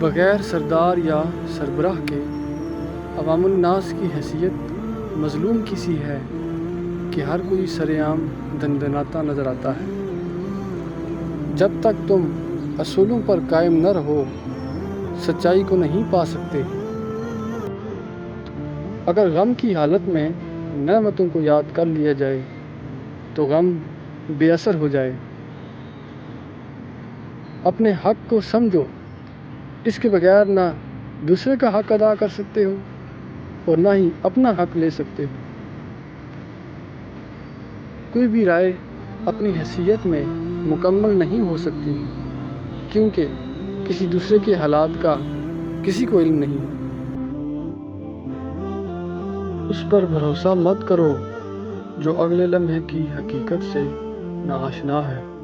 بغیر سردار یا سربراہ کے عوام الناس کی حیثیت مظلوم کی سی ہے کہ ہر کوئی سرعام دندناتا نظر آتا ہے۔ جب تک تم اصولوں پر قائم نہ رہو سچائی کو نہیں پا سکتے۔ اگر غم کی حالت میں نعمتوں کو یاد کر لیا جائے تو غم بے اثر ہو جائے۔ اپنے حق کو سمجھو، اس کے بغیر نہ دوسرے کا حق ادا کر سکتے ہو اور نہ ہی اپنا حق لے سکتے ہو۔ کوئی بھی رائے اپنی حیثیت میں مکمل نہیں ہو سکتی کیونکہ کسی دوسرے کے حالات کا کسی کو علم نہیں۔ اس پر بھروسہ مت کرو جو اگلے لمحے کی حقیقت سے ناآشنا ہے۔